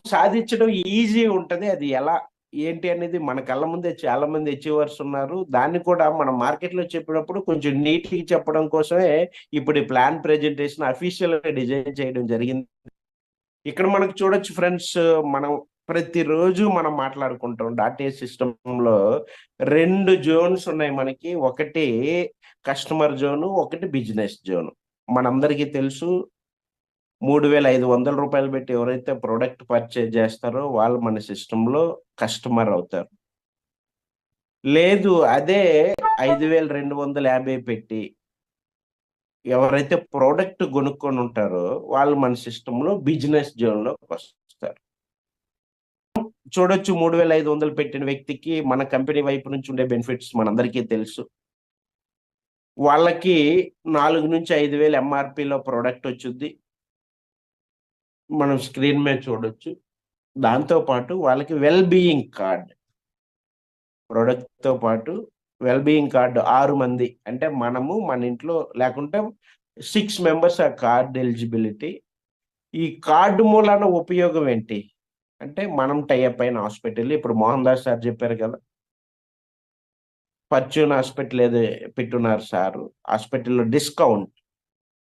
సాధించడం ఈజీ ఉంటది. అది ఎలా ఏంటి అనేది మన కళ్ళ ముందే చాలా మంది అచీవర్స్ ఉన్నారు. దాన్ని కూడా మనం మార్కెట్లో చెప్పినప్పుడు కొంచెం నీట్‌గా చెప్పడం కోసమే ఇప్పుడు ఈ ప్లాన్ ప్రెజెంటేషన్ అఫీషియల్‌గా డిజైన్ చేయడం జరిగింది. ఇక్కడ మనకు చూడొచ్చు ఫ్రెండ్స్, మనం ప్రతిరోజు మనం మాట్లాడుకుంటాం డాటా సిస్టంలో 2 జోన్స్ ఉన్నాయి మనకి. ఒకటి కస్టమర్ జోను, ఒకటి బిజినెస్ జోను. మనందరికీ తెలుసు, రూ. 3,500 పెట్టి ఎవరైతే ప్రొడక్ట్ పర్చేజ్ చేస్తారో వాళ్ళు మన సిస్టంలో కస్టమర్ అవుతారు. లేదు, అదే 5,250 పెట్టి ఎవరైతే ప్రోడక్ట్ కొనుక్కొని ఉంటారో వాళ్ళు మన సిస్టంలో బిజినెస్ జోన్‌లోకి వస్తారు. చూడొచ్చు, 3,500 పెట్టిన వ్యక్తికి మన కంపెనీ వైపు నుంచి ఉండే బెనిఫిట్స్ మనందరికీ తెలుసు. వాళ్ళకి 4,000-5,000 ఎంఆర్‌పీలో ప్రొడక్ట్ వచ్చుద్ది. మనం స్క్రీన్ మీద చూడొచ్చు. దాంతో పాటు వాళ్ళకి వెల్ బీయింగ్ కార్డ్, ప్రొడక్ట్‌తో పాటు వెల్ బీయింగ్ కార్డ్ 6 మంది, అంటే మనము మన ఇంట్లో లేకుంటే 6 మెంబర్స్ ఆ కార్డ్ ఎలిజిబిలిటీ. ఈ కార్డ్ మూలాన ఉపయోగం ఏంటి? అంటే మనం టై అప్ అయిన హాస్పిటల్, ఇప్పుడు మోహన్ దాస్ సార్ చెప్పారు కదా! ఫర్చ్యూన్ హాస్పిటల్ ఏదో పెట్టున్నారు సారు. హాస్పిటల్‌లో డిస్కౌంట్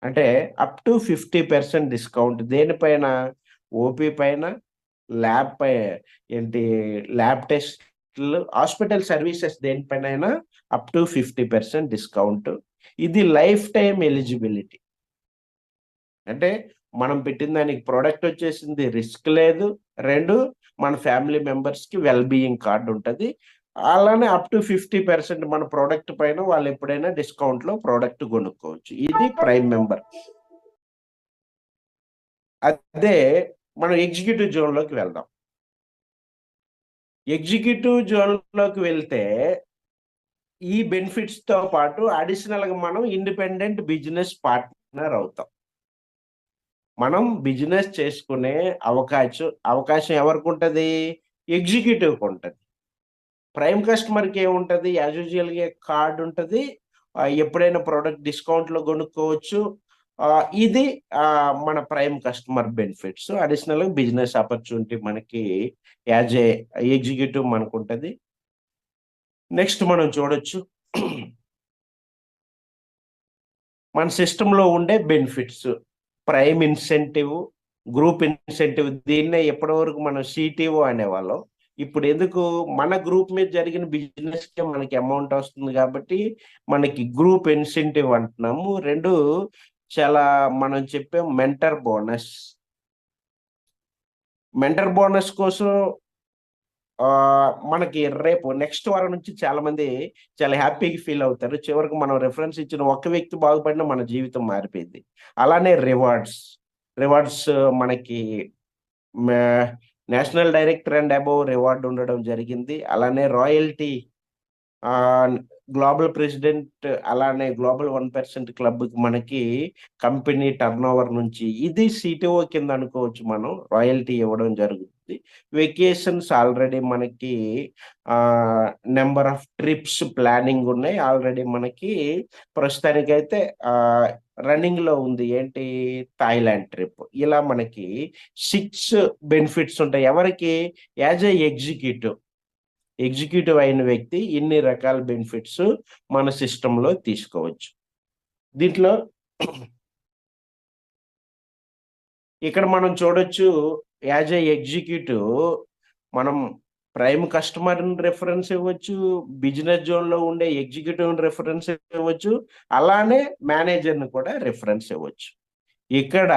అంటే అప్ టు 50% డిస్కౌంట్ దేనిపైన? ఓపీ పైన, ల్యాబ్ పై ఏంటి ల్యాబ్ టెస్ట్‌లు, హాస్పిటల్ సర్వీసెస్ దేనిపైనైనా అప్ టు 50% డిస్కౌంట్. ఇది లైఫ్ టైమ్ ఎలిజిబిలిటీ. అంటే మనం పెట్టిన దానికి ప్రొడక్ట్ వచ్చేసింది, రిస్క్ లేదు. 2 మన ఫ్యామిలీ మెంబర్స్‌కి వెల్ బీయింగ్ కార్డ్ ఉంటది. అలానే అప్ టు 50% మన ప్రొడక్ట్ పైన వాళ్ళు ఎప్పుడైనా డిస్కౌంట్‌లో ప్రొడక్ట్ కొనుక్కోవచ్చు. ఇది ప్రైమ్ మెంబర్. అదే మనం ఎగ్జిక్యూటివ్ జోన్‌లోకి వెళ్దాం. ఎగ్జిక్యూటివ్ జోన్‌లోకి వెళ్తే ఈ బెనిఫిట్స్‌తో పాటు అడిషనల్‌గా మనం ఇండిపెండెంట్ బిజినెస్ పార్ట్నర్ అవుతాం. మనం బిజినెస్ చేసుకునే అవకాశం ఎవరికుంటది? ఎగ్జిక్యూటివ్‌కుంటది. ప్రైమ్ కస్టమర్‌కి ఏముంటది? యాజ్ యూజువల్‌గా కార్డ్ ఉంటది. ఎప్పుడైనా ప్రొడక్ట్ డిస్కౌంట్‌లో కొనుక్కోవచ్చు. ఇది మన ప్రైమ్ కస్టమర్ బెనిఫిట్స్. అడిషనల్‌గా బిజినెస్ ఆపర్చునిటీ మనకి యాజ్ ఏ ఎగ్జిక్యూటివ్ మనకుంటది. నెక్స్ట్ మనం చూడొచ్చు. మన సిస్టమ్‌లో ఉండే benefits. Prime incentive, group incentive, దీన్నే ఎప్పటివరకు మనం సిటిఓ అనేవాళ్ళం. ఇప్పుడు ఎందుకు మన గ్రూప్ మీద జరిగిన బిజినెస్‌కే మనకి అమౌంట్ వస్తుంది కాబట్టి మనకి గ్రూప్ ఇన్సెంటివ్ అంటున్నాము. 2 చాలా మనం చెప్పే మెంటర్ బోనస్. మెంటర్ బోనస్ కోసం మనకి రేపు నెక్స్ట్ వారం నుంచి చాలా మంది చాలా హ్యాపీగా ఫీల్ అవుతారు. చివరికి మనం రిఫరెన్స్ ఇచ్చిన ఒక్క వ్యక్తి బాగుపడినా మన జీవితం మారిపోయిద్ది. అలానే రివార్డ్స్. రివార్డ్స్ మనకి మే national director and above reward ఉండడం జరిగింది. అలానే రాయల్టీ, ఆహ్, గ్లోబల్ ప్రెసిడెంట్, అలానే గ్లోబల్ 1% క్లబ్‌కి మనకి కంపెనీ టర్నోవర్ నుంచి ఇది సిటిఓ కింద అనుకోవచ్చు మనం. రాయల్టీ ఇవ్వడం జరుగుతుంది. వెకేషన్స్ ఆల్రెడీ మనకి ఆహ్, నంబర్ ఆఫ్ ట్రిప్స్ ప్లానింగ్ ఉన్నాయి. ఆల్రెడీ మనకి ప్రస్తుతానికైతే రన్నింగ్‌లో ఉంది. ఏంటి? Thailand trip. ఇలా మనకి 6 బెనిఫిట్స్ ఉంటాయి. ఎవరికి? యాస్ ఎ ఎగ్జిక్యూటివ్ అయిన వ్యక్తి ఇన్ని రకాల బెనిఫిట్స్ మన సిస్టమ్‌లో తీసుకోవచ్చు. దీంట్లో ఇక్కడ మనం చూడొచ్చు, యాజ్ ఎ ఎగ్జిక్యూటివ్ మనం ప్రైమ్ కస్టమర్‌ని రిఫరెన్స్ ఇవ్వచ్చు. బిజినెస్ జోన్‌లో ఉండే ఎగ్జిక్యూటివ్‌ని రిఫరెన్స్ ఇవ్వచ్చు. అలానే మేనేజర్‌ని కూడా రిఫరెన్స్ ఇవ్వచ్చు. ఇక్కడ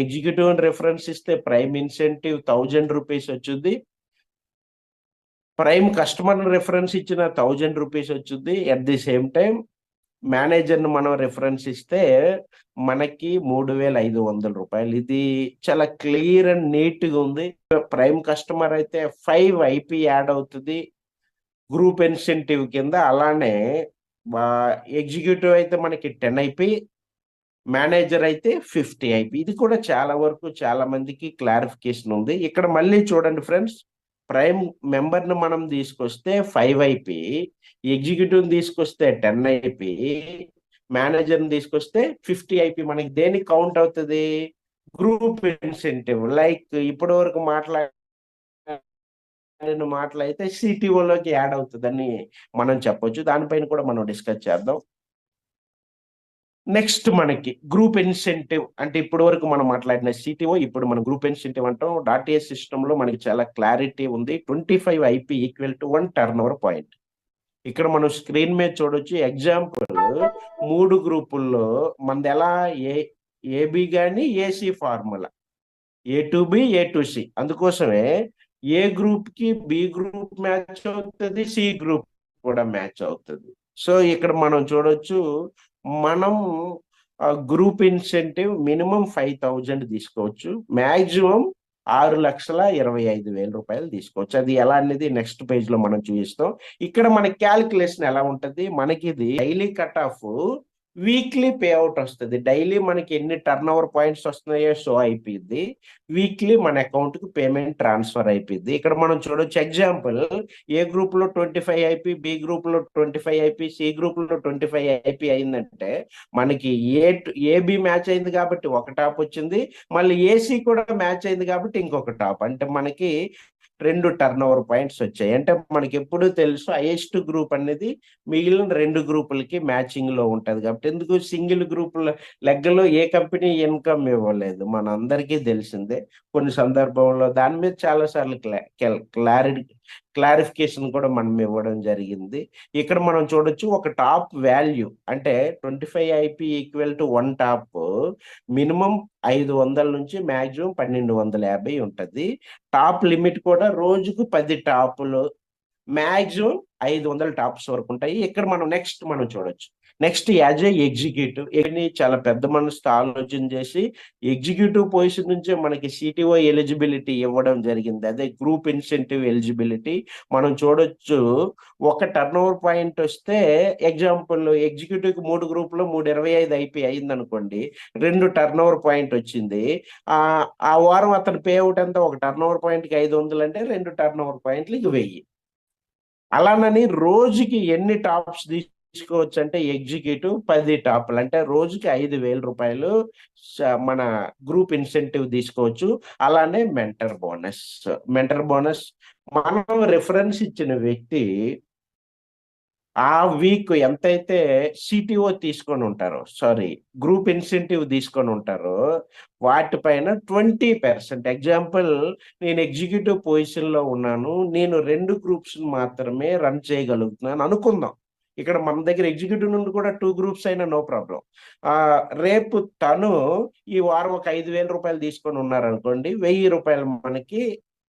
ఎగ్జిక్యూటివ్‌ని రిఫరెన్స్ ఇస్తే ప్రైమ్ ఇన్సెంటివ్ రూ. 1,000 వచ్చుద్ది. ప్రైమ్ కస్టమర్‌ని రిఫరెన్స్ ఇచ్చిన రూ. 1,000 వచ్చుద్ది. ఎట్ ది సేమ్ టైమ్ మేనేజర్‌ని మనం రిఫరెన్స్ ఇస్తే మనకి రూ. 3,500. ఇది చాలా క్లియర్ అండ్ నీట్‌గా ఉంది. ప్రైమ్ కస్టమర్ అయితే 5 ఐపీ యాడ్ అవుతది గ్రూప్ ఇన్సెంటివ్ కింద. అలానే ఎగ్జిక్యూటివ్ అయితే మనకి 10 ఐపీ, మేనేజర్ అయితే 50 ఐపీ. ఇది కూడా చాలా వరకు చాలా మందికి క్లారిఫికేషన్ ఉంది. ఇక్కడ మళ్ళీ చూడండి ఫ్రెండ్స్, ప్రైమ్ మెంబర్‌ని మనం తీసుకొస్తే 5 ఐపీ, ఎగ్జిక్యూటివ్‌ని తీసుకొస్తే 10 ఐపీ, మేనేజర్‌ని తీసుకొస్తే 50 ఐపీ. మనకి దేనికి కౌంట్ అవుతది? Group incentive. లైక్ ఇప్పటి వరకు మాటలైతే సిటిఓలోకి యాడ్ అవుతుందని మనం చెప్పొచ్చు. దానిపైన కూడా మనం డిస్కస్ చేద్దాం. నెక్స్ట్ మనకి గ్రూప్ ఇన్సెంటివ్ అంటే ఇప్పటి వరకు మనం మాట్లాడిన సిటిఓ, ఇప్పుడు మనం గ్రూప్ ఇన్సెంటివ్ అంటాం. డాటా సిస్టమ్ లో మనకి చాలా క్లారిటీ ఉంది. 25 IP equal to 1 turn over point. ఇక్కడ మనం స్క్రీన్ మీద చూడొచ్చు. ఎగ్జాంపుల్ 3 గ్రూపుల్లో మనది ఎలా ఏబి కానీ AC formula A to B A to C. అందుకోసమే ఏ గ్రూప్ కి బి గ్రూప్ మ్యాచ్ అవుతుంది, సి గ్రూప్ కూడా మ్యాచ్ అవుతుంది. సో ఇక్కడ మనం చూడొచ్చు, మనం గ్రూప్ ఇన్సెంటివ్ మినిమం 5,000 తీసుకోవచ్చు, మాక్సిమం 6,25,000 రూపాయలు తీసుకోవచ్చు. అది ఎలా అనేది నెక్స్ట్ పేజ్ లో మనం చూపిస్తాం. ఇక్కడ మన క్యాలిక్యులేషన్ ఎలా ఉంటది, మనకి ఇది daily cut off weekly pay out వస్తుంది. డైలీ మనకి ఎన్ని టర్న్ ఓవర్ పాయింట్స్ వస్తున్నాయో షో అయిపోయింది. వీక్లీ మన అకౌంట్ కి పేమెంట్ ట్రాన్స్ఫర్ అయిపోయింది. ఇక్కడ మనం చూడొచ్చు ఎగ్జాంపుల్ ఏ గ్రూప్ లో 25 IP, బి గ్రూప్ లో 25 IP, సి గ్రూప్ లో 25 IP అయిందంటే మనకి ఏబి మ్యాచ్ అయింది కాబట్టి ఒక టాప్ వచ్చింది, మళ్ళీ ఏసీ కూడా మ్యాచ్ అయింది కాబట్టి ఇంకొక టాప్. అంటే మనకి 2 టర్న్ ఓవర్ పాయింట్స్ వచ్చాయి. అంటే మనకి ఎప్పుడు తెలుసు హైయెస్ట్ గ్రూప్ అనేది మిగిలిన 2 గ్రూపులకి మ్యాచింగ్ లో ఉంటది. కాబట్టి ఎందుకు సింగిల్ గ్రూప్ లెగ్గలో ఏ కంపెనీ ఇన్కమ్ ఇవ్వలేదు, మన అందరికీ తెలిసిందే. కొన్ని సందర్భంలో దాని మీద చాలా సార్లు క్లారిఫికేషన్ కూడా మనం ఇవ్వడం జరిగింది. ఇక్కడ మనం చూడొచ్చు ఒక టాప్ వాల్యూ అంటే 25 IP equal to 1 top minimum 500 నుంచి మాక్సిమం 1,250 ఉంటది. టాప్ లిమిట్ కూడా రోజుకు 10 టాపులు, మాక్సిమం 500 టాప్స్ వరకు ఉంటాయి. ఇక్కడ మనం నెక్స్ట్ మనం చూడొచ్చు. నెక్స్ట్ యాజ్ ఏ ఎగ్జిక్యూటివ్ చాలా పెద్ద మనసుతో ఆలోచన చేసి ఎగ్జిక్యూటివ్ పొజిషన్ నుంచే మనకి సిటిఓ ఎలిజిబిలిటీ ఇవ్వడం జరిగింది. అదే గ్రూప్ ఇన్సెంటివ్ ఎలిజిబిలిటీ. మనం చూడొచ్చు, ఒక టర్న్ ఓవర్ పాయింట్ వస్తే ఎగ్జాంపుల్ ఎగ్జిక్యూటివ్ కి 3 గ్రూప్ లో 325 IP అయింది అనుకోండి, 2 టర్న్ ఓవర్ పాయింట్ వచ్చింది. ఆ వారం అతను పే అవుట్ అంతా ఒక టర్న్ ఓవర్ పాయింట్ కి 500 అంటే 2 టర్న్ ఓవర్ పాయింట్లకి 1000. అలానని రోజుకి ఎన్ని టాప్స్ తీసుకోవచ్చు అంటే ఎగ్జిక్యూటివ్ 10 టాప్లు అంటే రోజుకి 5,000 రూపాయలు మన గ్రూప్ ఇన్సెంటివ్ తీసుకోవచ్చు. అలానే మెంటర్ బోనస్ మనం రిఫరెన్స్ ఇచ్చిన వ్యక్తి ఆ వీక్ ఎంతైతే సిటిఓ తీసుకొని ఉంటారో, సారీ గ్రూప్ ఇన్సెంటివ్ తీసుకొని ఉంటారో వాటిపైన 20%. ఎగ్జాంపుల్ నేను ఎగ్జిక్యూటివ్ పొజిషన్ లో ఉన్నాను, నేను 2 గ్రూప్స్ మాత్రమే రన్ చేయగలుగుతున్నాను అనుకుందాం. ఇక్కడ మన దగ్గర ఎగ్జిక్యూటివ్ నుండి కూడా 2 గ్రూప్స్ అయినా నో ప్రాబ్లం. రేపు తను ఈ వారం ఒక 5,000 రూపాయలు తీసుకొని ఉన్నారనుకోండి, 1,000 రూపాయలు మనకి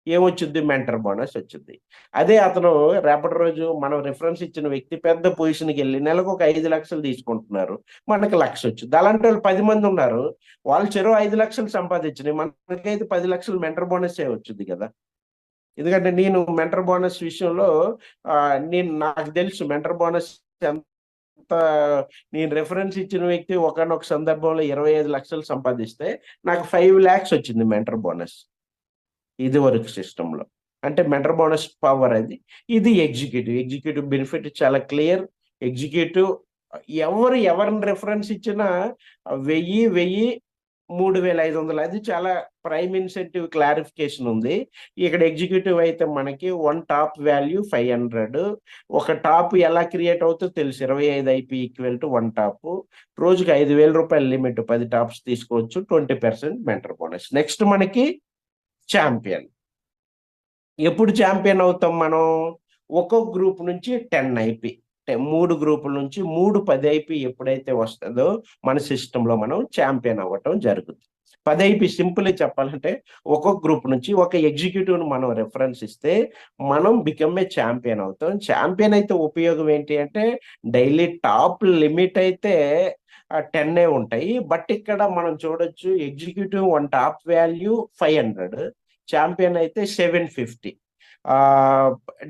ఏమొచ్చుద్ది, మెంటర్ బోనస్ వచ్చింది. అదే అతను రేపటి రోజు మనం రిఫరెన్స్ ఇచ్చిన వ్యక్తి పెద్ద పొజిషన్కి వెళ్ళి నెలకు ఒక 5 లక్షలు తీసుకుంటున్నారు, మనకి 1,00,000 వచ్చింది. అలాంటి వాళ్ళు 10 మంది ఉన్నారు, వాళ్ళు చెరో 5 లక్షలు సంపాదించినాయి, మనకైతే 10 లక్షలు మెంటర్ బోనస్ వచ్చింది కదా. ఎందుకంటే నేను మెంటర్ బోనస్ విషయంలో నాకు తెలుసు మెంటర్ బోనస్ ఎంత. నేను రెఫరెన్స్ ఇచ్చిన వ్యక్తి ఒకనొక సందర్భంలో 25 లక్షలు సంపాదిస్తే నాకు 5 lakhs వచ్చింది మెంటర్ బోనస్ ఇది వరకు సిస్టంలో. అంటే మెంటర్ బోనస్ పవర్ అది. ఇది ఎగ్జిక్యూటివ్ బెనిఫిట్ చాలా క్లియర్. ఎగ్జిక్యూటివ్ ఎవరిని రెఫరెన్స్ ఇచ్చినా 1,000 3,500 అది చాలా ప్రైమ్ ఇన్సెంటివ్ క్లారిఫికేషన్ ఉంది. ఇక్కడ ఎగ్జిక్యూటివ్ అయితే మనకి 1 టాప్ వాల్యూ 500. ఒక టాప్ ఎలా క్రియేట్ అవుతుందో తెలుసు, 25 IP ఈక్వల్ టు 1 టాప్. రోజుకి 5,000 రూపాయల లిమిట్, 10 టాప్స్ తీసుకోవచ్చు, 20% మెంటర్ బోనస్. నెక్స్ట్ మనకి ఛాంపియన్. ఎప్పుడు ఛాంపియన్ అవుతాం మనం, ఒక్కొక్క గ్రూప్ నుంచి 10 IP, 3 గ్రూపుల నుంచి 10 IP ఎప్పుడైతే వస్తుందో మన సిస్టంలో మనం ఛాంపియన్ అవ్వటం జరుగుతుంది. 10 IP సింపుల్ చెప్పాలంటే ఒక్కొక్క గ్రూప్ నుంచి ఒక ఎగ్జిక్యూటివ్ ను మనం రెఫరెన్స్ ఇస్తే మనం బికమ్ ఏ ఛాంపియన్ అవుతాం. ఛాంపియన్ అయితే ఉపయోగం ఏంటి అంటే డైలీ టాప్ లిమిట్ అయితే 10 ఉంటాయి. బట్ ఇక్కడ మనం చూడొచ్చు ఎగ్జిక్యూటివ్ 1 టాప్ వాల్యూ 500, ఛాంపియన్ అయితే 750.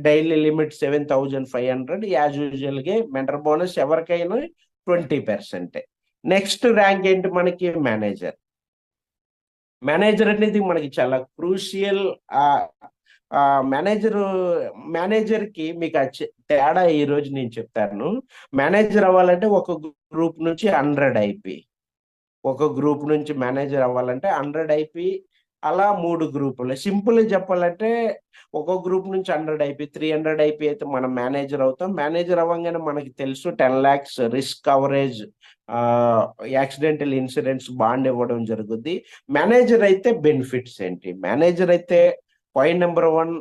Daily limit 7,500. యాజ్ యూజువల్ గా మెంటర్ బోనస్ ఎవరికైనా 20%. నెక్స్ట్ ర్యాంక్ ఏంటి మనకి, మేనేజర్ అనేది మనకి చాలా క్రూషియల్. మేనేజర్ కి మీకు తేడా ఈ రోజు నేను చెప్తాను. మేనేజర్ అవ్వాలంటే ఒక గ్రూప్ నుంచి 100 IP, ఒక గ్రూప్ నుంచి మేనేజర్ అవ్వాలంటే 100 IP అలా 3 గ్రూపులు. సింపుల్‌గా చెప్పాలంటే ఒక్కో గ్రూప్ నుంచి 100 ఐపీ, 300 ఐపీ అయితే మనం మేనేజర్ అవుతాం. మేనేజర్ అవ్వంగానే మనకి తెలుసు 10,00,000 రిస్క్ కవరేజ్, ఆహ్, యాక్సిడెంటల్ ఇన్సూరెన్స్ బాండ్ ఇవ్వడం జరుగుద్ది. మేనేజర్ అయితే బెనిఫిట్స్ ఏంటి? మేనేజర్ అయితే పాయింట్ నంబర్ 1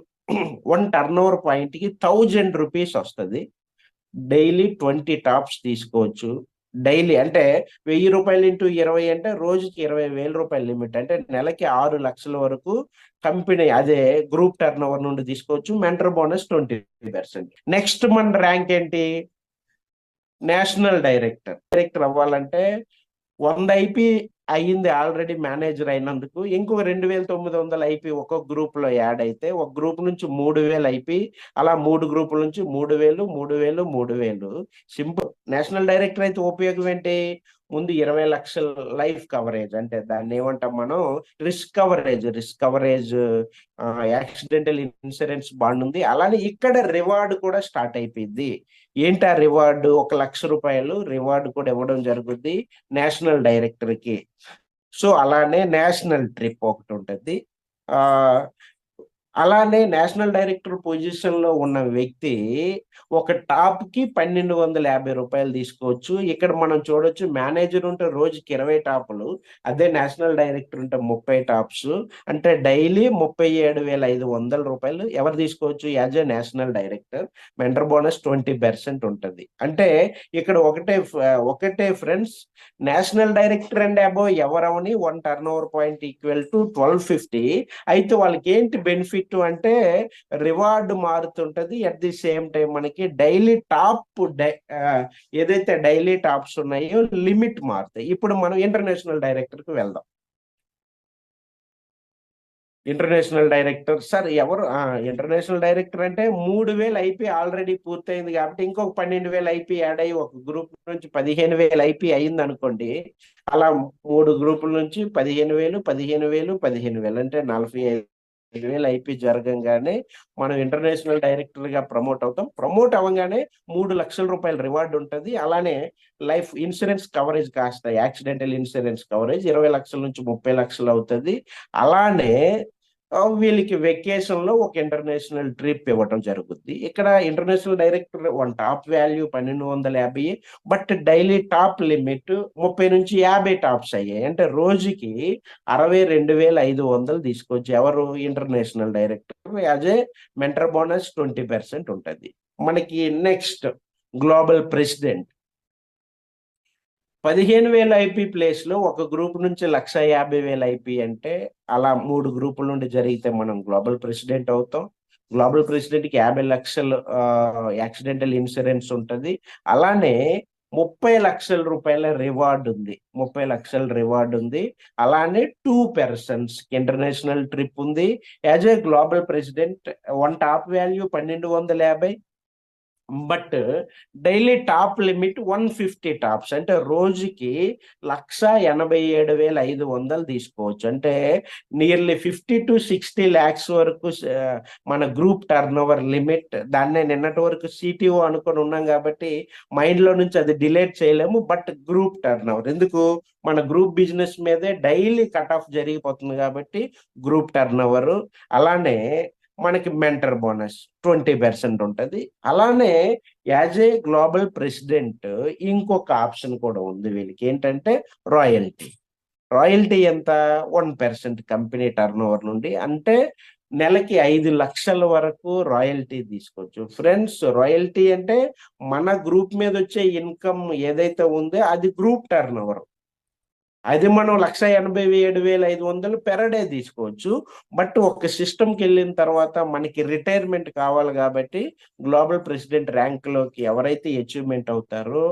1 టర్నోవర్ పాయింట్‌కి ₹1000 వస్తది. డైలీ 20 టాప్స్ తీసుకోవచ్చు. డైలీ అంటే రూ. 1000 ఇంటూ 20 అంటే రోజుకి రూ. 20,000 లిమిట్. అంటే నెలకి 6,00,000 వరకు కంపెనీ అదే గ్రూప్ టర్నోవర్ నుండి తీసుకోవచ్చు. Mentor bonus 20%. నెక్స్ట్ మన ర్యాంక్ ఏంటి? National director. డైరెక్టర్ అవ్వాలంటే 100 ఐపీ అయింది ఆల్రెడీ మేనేజర్ అయినందుకు. ఇంకొక 2,900 ఐపీ ఒక్కొక్క గ్రూప్‌లో యాడ్ అయితే, ఒక గ్రూప్ నుంచి 3,000 ఐపీ, అలా 3 గ్రూపుల నుంచి 3,000, 3,000, 3,000. సింపుల్. నేషనల్ డైరెక్టర్ అయితే ఉపయోగం ఏంటి? ముందు 20,00,000 లైఫ్ కవరేజ్, అంటే దాన్ని ఏమంటాం మనం, risk coverage. Accidental insurance bond ఉంది. అలానే ఇక్కడ రివార్డ్ కూడా స్టార్ట్ అయిపోయిద్ది. ఏంటి ఆ రివార్డ్? ₹1,00,000 రివార్డ్ కూడా ఇవ్వడం జరుగుద్ది నేషనల్ డైరెక్టర్‌కి. సో, అలానే నేషనల్ ట్రిప్ ఒకటుంటది. ఆహ్, అలానే నేషనల్ డైరెక్టర్ పొజిషన్‌లో ఉన్న వ్యక్తి ఒక టాప్‌కి ₹1,250 తీసుకోవచ్చు. ఇక్కడ మనం చూడొచ్చు, మేనేజర్ ఉంటే రోజుకి 20 టాపులు. అదే నేషనల్ డైరెక్టర్ ఉంటే 30 టాప్స్. అంటే డైలీ ₹37,500 ఎవరు తీసుకోవచ్చు? As a national director. Mentor bonus 20% ఉంటది. అంటే ఇక్కడ ఒకటే friends, national director and above ఎవరవని 1 టర్నోవర్ పాయింట్ ఈక్వల్ టు 1250. అయితే వాళ్ళకేంటి బెనిఫిట్ అంటే రివార్డ్ మారుతుంటది. అట్ ది సేమ్ టైం మనకి డైలీ ఏదైతే డైలీ టాప్స్ ఉన్నాయో లిమిట్ మారుతాయి. ఇప్పుడు మనం ఇంటర్నేషనల్ డైరెక్టర్‌కి వెళ్దాం. ఇంటర్నేషనల్ డైరెక్టర్ సార్ ఎవరు? ఇంటర్నేషనల్ డైరెక్టర్ అంటే 3,000 ఐపీ ఆల్రెడీ పూర్తయింది కాబట్టి ఇంకొక 12,000 ఐపీ యాడ్ అయ్యి ఒక గ్రూప్ నుంచి 15,000 ఐపీ అయిందనుకోండి. అలా 3 గ్రూపుల నుంచి 15,000, 15,000, 15,000 అంటే 45,000 ఐపీ జరగంగానే మనం ఇంటర్నేషనల్ డైరెక్టర్‌గా ప్రమోట్ అవుతాం. ప్రమోట్ అవ్వంగానే ₹3,00,000 రివార్డ్ ఉంటది. అలానే లైఫ్ ఇన్సూరెన్స్ కవరేజ్ కాస్త యాక్సిడెంటల్ ఇన్సూరెన్స్ కవరేజ్ 20,00,000 నుంచి 30,00,000 అవుతది. అలానే వీళ్ళకి వెకేషన్‌లో ఒక ఇంటర్నేషనల్ ట్రిప్ ఇవ్వటం జరుగుద్ది. ఇక్కడ international director one top value 1,250. But daily top limit 30-50 tops అయ్యాయి. అంటే రోజుకి 62,500 తీసుకోవచ్చు. ఎవరు? International director. As a mentor bonus 20% ఉంటది. మనకి నెక్స్ట్ గ్లోబల్ ప్రెసిడెంట్. 15,000 ఐపీ ప్లేస్‌లో ఒక గ్రూప్ నుంచి 1,50,000 ఐపీ అంటే, అలా 3 గ్రూపుల నుండి జరిగితే మనం గ్లోబల్ ప్రెసిడెంట్ అవుతాం. గ్లోబల్ ప్రెసిడెంట్‌కి 50,00,000 యాక్సిడెంటల్ ఇన్సూరెన్స్ ఉంటది. అలానే ₹30,00,000 రివార్డ్ ఉంది. 30,00,000 రివార్డ్ ఉంది. అలానే 2 పర్సన్స్‌కి ఇంటర్నేషనల్ ట్రిప్ ఉంది. As a global president one top value 1,250. But daily top limit 150 tops. అంటే రోజుకి 1,87,500 తీసుకోవచ్చు. అంటే నియర్లీ 50-60 లాక్స్ వరకు మన గ్రూప్ టర్నోవర్ లిమిట్. దాన్నే నిన్నటి వరకు సిటిఓ అనుకొని ఉన్నాం కాబట్టి మైండ్‌లో నుంచి అది డిలీట్ చేయలేము. బట్ గ్రూప్ టర్నోవర్ ఎందుకు? మన గ్రూప్ బిజినెస్ మీదే డైలీ కట్ ఆఫ్ జరిగిపోతుంది కాబట్టి గ్రూప్ టర్నోవర్. అలానే మనకి మెంటర్ బోనస్ 20% ఉంటది. అలానే యాజ్ ఏ గ్లోబల్ ప్రెసిడెంట్ ఇంకొక ఆప్షన్ కూడా ఉంది వీళ్ళకి. ఏంటంటే రాయల్టీ. రాయల్టీ ఎంత? 1% కంపెనీ టర్నోవర్ నుండి. అంటే నెలకి 5,00,000 వరకు రాయల్టీ తీసుకోవచ్చు. ఫ్రెండ్స్, రాయల్టీ అంటే మన గ్రూప్ మీదొచ్చే ఇన్‌కమ్ ఏదైతే ఉందో అది గ్రూప్ టర్నోవర్. అది మనం 1,87,500 పెర్ డే తీసుకోవచ్చు. బట్ ఒక సిస్టమ్‌కెళ్ళిన తర్వాత మనకి రిటైర్మెంట్ కావాలి గాబట్టి, గ్లోబల్ ప్రెసిడెంట్ ర్యాంక్‌లోకి ఎవరైతే అచీవ్‌మెంట్ అవుతారో,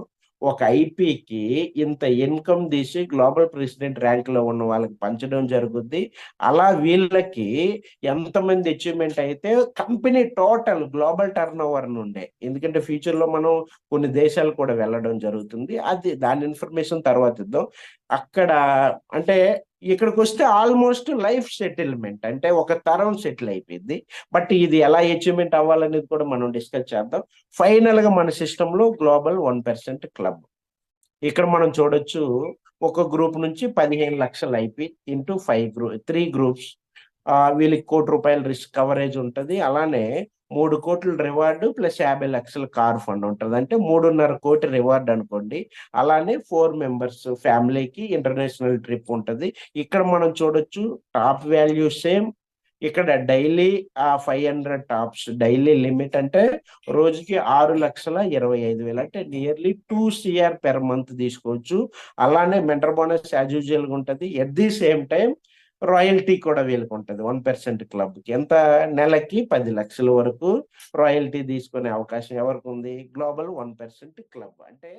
ఒక ఐపీకి ఇంత ఇన్‌కమ్ తీసి గ్లోబల్ ప్రెసిడెంట్ ర్యాంక్‌లో ఉన్న వాళ్ళకి పంచడం జరుగుద్ది. అలా వీళ్ళకి ఎంతమంది అచీవ్‌మెంట్ అయితే కంపెనీ టోటల్ గ్లోబల్ టర్నోవర్ నుండే. ఎందుకంటే ఫ్యూచర్‌లో మనం కొన్ని దేశాలు కూడా వెళ్ళడం జరుగుతుంది. అది దాని ఇన్ఫర్మేషన్ తర్వాత ఇద్దాం. అక్కడ అంటే ఇక్కడికొస్తే ఆల్‌మోస్ట్ లైఫ్ సెటిల్‌మెంట్. అంటే ఒక తరం సెటిల్ అయిపోయిద్ది. బట్ ఇది ఎలా అచీవ్‌మెంట్ అవ్వాలనేది కూడా మనం డిస్కస్ చేద్దాం. ఫైనల్‌గా మన సిస్టమ్‌లో గ్లోబల్ 1% క్లబ్. ఇక్కడ మనం చూడొచ్చు ఒక గ్రూప్ నుంచి 15,00,000 ఐపీ ఇంటూ 3 గ్రూప్స్. వీళ్ళకి ₹1,00,00,000 రిస్క్ కవరేజ్ ఉంటది. అలానే 3,00,00,000 రివార్డ్ ప్లస్ 50,00,000 కార్ ఫండ్ ఉంటది. అంటే 3,50,00,000 రివార్డ్ అనుకోండి. అలానే 4 మెంబర్స్ ఫ్యామిలీకి ఇంటర్నేషనల్ ట్రిప్ ఉంటది. ఇక్కడ మనం చూడొచ్చు టాప్ వాల్యూ సేమ్. ఇక్కడ డైలీ 500 టాప్స్ డైలీ లిమిట్ అంటే రోజుకి 6,25,000 అంటే నియర్లీ 2 CR పెర్ మంత్ తీసుకోవచ్చు. అలానే మెంటర్ బోనస్ యాజ్ యూజువల్‌గా ఉంటది. At the same time royalty కూడా వీళ్ళకుంటది. 1% క్లబ్‌కి. ఎంత నెలకి 10,00,000 వరకు రాయల్టీ తీసుకునే అవకాశం ఎవరికుంది? Global 1% club. అంటే